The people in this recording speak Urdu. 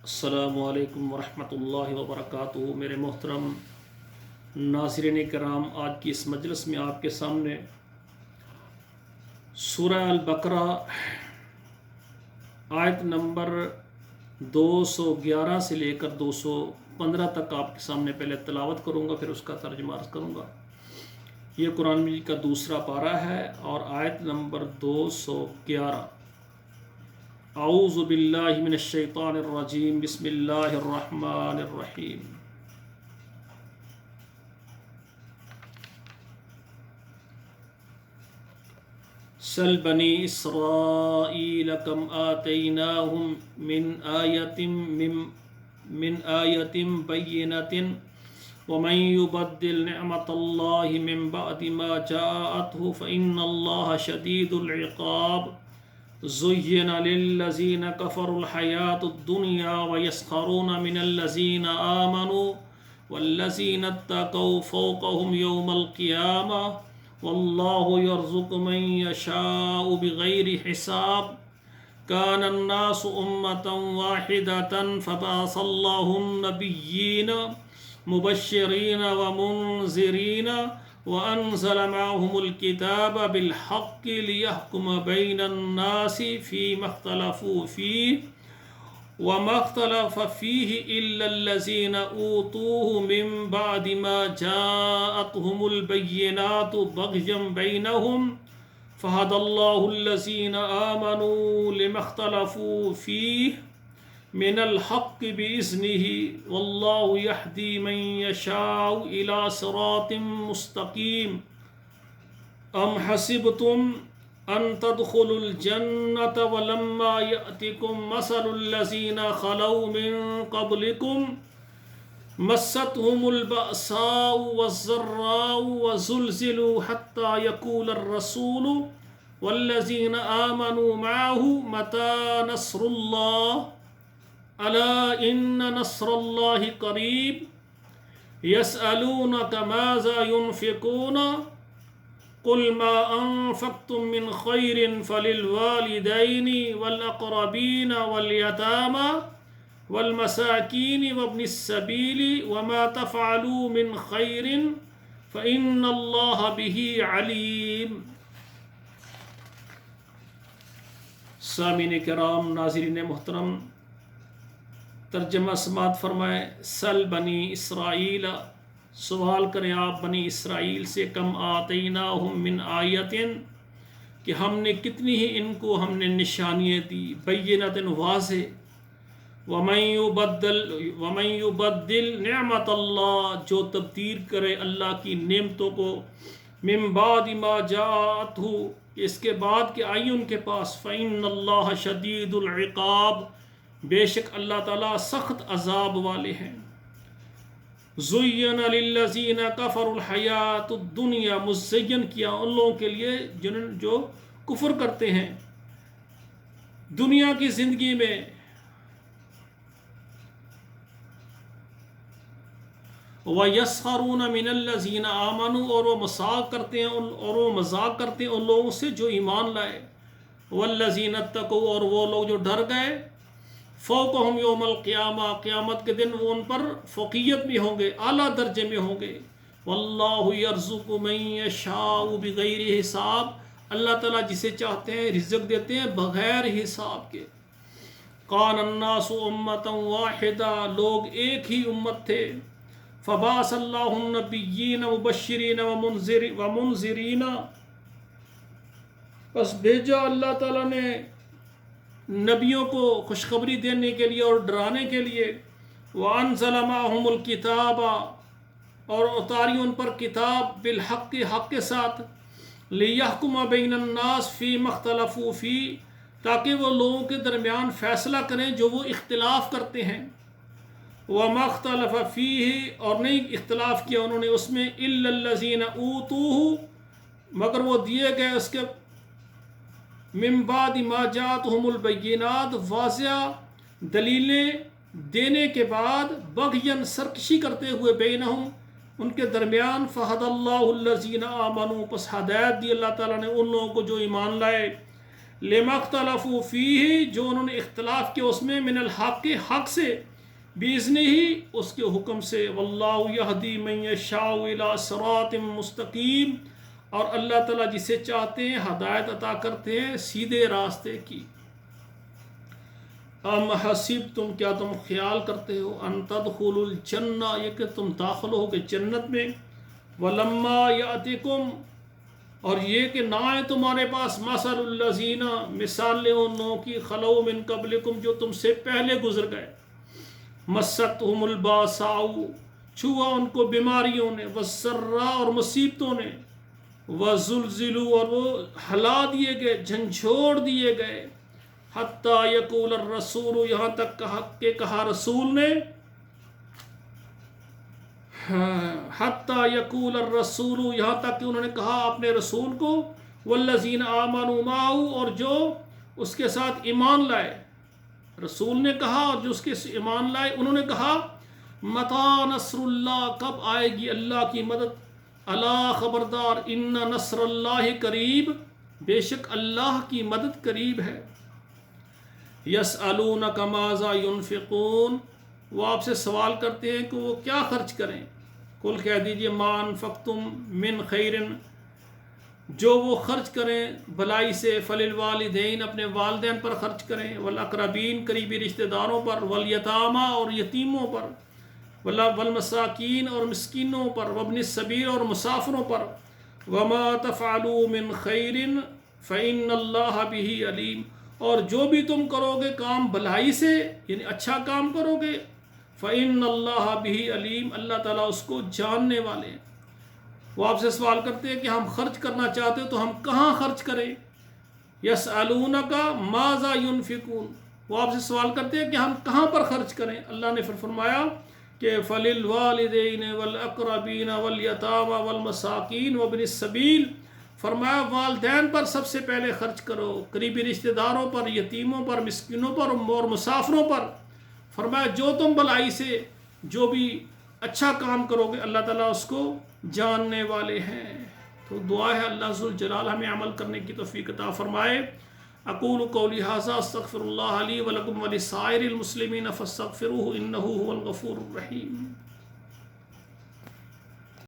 السلام علیکم ورحمۃ اللہ وبرکاتہ۔ میرے محترم ناظرین کرام، آج کی اس مجلس میں آپ کے سامنے سورہ البقرہ آیت نمبر 211 سے لے کر 215 تک آپ کے سامنے پہلے تلاوت کروں گا، پھر اس کا ترجمہ عرض کروں گا۔ یہ قرآن مجید کا دوسرا پارہ ہے اور آیت نمبر 211۔ اعوذ باللہ من الشیطان الرجیم، بسم اللہ الرحمن الرحیم۔ سل بنی اسرائیل کم آتیناہم من آیت بینۃ ومن یبدل نعمت اللہ من بعد ما جاءتہ فإن اللہ شدید العقاب۔ زین للذین کفروا الحیاۃ الدنیا ویسخرون من الذین آمنوا والذین اتقوا فوقهم یوم القیامہ واللہ یرزق من یشاء بغیر حساب۔ کان الناس امۃ واحدۃ فبعث اللہ النبیین مبشرین ومنذرین وأنزل معهم الكتاب بالحق ليحكم بين الناس فيما اختلفوا فيه وما اختلف فيه إلا الذين أوتوه من بعد ما جاءتهم البينات بغيا بينهم فهدى الله الذين آمنوا لما اختلفوا فيه من الحق بإذنه والله يهدي من يشاء إلى صراط مستقيم۔ أم حسبتم أن تدخلوا الجنة ولما يأتكم مثل الذين خلوا من قبلكم مستهم البأساء والضراء وزلزلوا حتى يقول الرسول والذين آمنوا معه متى نصر الله ألا إن نصر الله قريب۔ يسألونك ماذا ينفقون قل ما أنفقتم من خير فللوالدين والأقربين واليتامى والمساكين وابن السبيل وما تفعلوا من خير فإن الله به عليم۔ سامعین کرام، ناظرین محترم، ترجمہ سماعت فرمائے۔ سل بنی اسرائیل، سوال کریں آپ بنی اسرائیل سے، کم آتیناہم من آیت، کہ ہم نے کتنی ہی ان کو ہم نے نشانیاں دی، بینۃ واضح، ومن یبدل نعمت اللہ، جو تبدیل کرے اللہ کی نعمتوں کو، من بعد ما جاءتہ، اس کے بعد کہ آئی ان کے پاس، فإن اللہ شدید العقاب، بے شک اللہ تعالیٰ سخت عذاب والے ہیں۔ زین للذین کفروا الحیاۃ الدنیا، مزین کیا ان لوگوں کے لیے جو کفر کرتے ہیں دنیا کی زندگی میں، وَيَسْخَرُونَ مِنَ الَّذِينَ آمَنُوا، اور وہ مذاق کرتے ہیں ان لوگوں سے جو ایمان لائے، وَالَّذِينَ اتَّقَوْا، اور وہ لوگ جو ڈر گئے، فوقہم یوم القیامہ، قیامت کے دن وہ ان پر فوقیت میں ہوں گے، اعلیٰ درجے میں ہوں گے۔ واللہ یرزق من یشاء بغیر حساب، اللہ تعالیٰ جسے چاہتے ہیں رزق دیتے ہیں بغیر حساب کے۔ کان الناس امۃ واحدہ، لوگ ایک ہی امت تھے، فبعث اللہ النبیین مبشرین ومنذرین، پس بھیجا اللہ تعالیٰ نے نبیوں کو خوشخبری دینے کے لیے اور ڈرانے کے لیے، وَأَنزَلَ مَعَهُمُ الْكِتَابَ، اور اتاری ان پر کتاب، بالحق، حق کے ساتھ، لِيَحْكُمَ بَيْنَ النَّاسِ فِيمَا اخْتَلَفُوا فِيهِ، تاکہ وہ لوگوں کے درمیان فیصلہ کریں جو وہ اختلاف کرتے ہیں، وَمَا اخْتَلَفَ فِيهِ، اور نہیں اختلاف کیا انہوں نے اس میں، إِلَّا الَّذِينَ أُوتُوهُ، مگر وہ دیے گئے اس کے، من بعد ما جاءتهم البینات، واضح دلیلیں دینے کے بعد، بغیاً سرکشی کرتے ہوئے، بینہم ان کے درمیان، فہد اللہ الذین آمنوا، پس ہدایت دی اللہ تعالیٰ نے ان لوگوں کو جو ایمان لائے، لما اختلفوا فیہ، جو انہوں نے اختلاف کیا اس میں، من الحق، حق سے، باذنہ، اس کے حکم سے، واللہ یہدی من یشاء الی صراط مستقیم، اور اللہ تعالیٰ جسے چاہتے ہیں ہدایت عطا کرتے ہیں سیدھے راستے کی۔ ام حسبتم، کیا تم خیال کرتے ہو، ان تدخلوا الجنہ، یہ کہ تم داخل ہو گے جنت میں، ولما یاتکم، اور یہ کہ نہ آئے تمہارے پاس، مثل الذین، مثالیں ان لوگوں کی، خلو من قبلکم، جو تم سے پہلے گزر گئے، مستہم الباساء، چھوا ان کو بیماریوں نے، والسراء، اور مصیبتوں نے، وزلزلوا، اور وہ ہلا دیے گئے، جھنجھوڑ دیے گئے، حتیٰ یقول الرسول، یہاں تک کہ کہا رسول نے، حتیٰ یقول الرسول، یہاں تک کہ انہوں نے کہا اپنے رسول کو، والذین آمنوا معہ، اور جو اس کے ساتھ ایمان لائے، رسول نے کہا اور جو اس کے ایمان لائے، انہوں نے کہا، متی نصر اللہ، کب آئے گی اللہ کی مدد، الا، خبردار، ان نصر اللہ قریب، بے شک اللہ کی مدد قریب ہے، یسألونک ماذا ينفقون، وہ آپ سے سوال کرتے ہیں کہ وہ کیا خرچ کریں، قل کہہ دیجئے، ما انفقتم من خیر، جو وہ خرچ کریں بھلائی سے، فللوالدین، اپنے والدین پر خرچ کریں، والاقربین، قریبی رشتہ داروں پر، والیتامی، اور یتیموں پر، والمساکین، اور مسکینوں پر، وابن السبیل، اور مسافروں پر، وما تفعلوا من خیر فإن اللہ بہ علیم، اور جو بھی تم کرو گے کام بھلائی سے، یعنی اچھا کام کرو گے، فإن اللہ بہ علیم، اللہ تعالیٰ اس کو جاننے والے ہیں۔ وہ آپ سے سوال کرتے ہیں کہ ہم خرچ کرنا چاہتے تو ہم کہاں خرچ کریں، یسألونک ماذا ينفقون، وہ آپ سے سوال کرتے ہیں کہ ہم کہاں پر خرچ کریں، اللہ نے پھر فرمایا کہ فللوالدین والاقربین والیتامی والمساکین وابن السبیل، فرمایا والدین پر سب سے پہلے خرچ کرو، قریبی رشتہ داروں پر، یتیموں پر، مسکینوں پر، اور مسافروں پر، فرمایا جو تم بھلائی سے جو بھی اچھا کام کرو گے اللہ تعالیٰ اس کو جاننے والے ہیں۔ تو دعا ہے اللہ ذوالجلال ہمیں عمل کرنے کی توفیق عطا فرمائے۔ اقول قولی ھذا استغفر اللہ لی ولکم ولسائر المسلمین فاستغفروہ انہ ھو الغفور الرحیم۔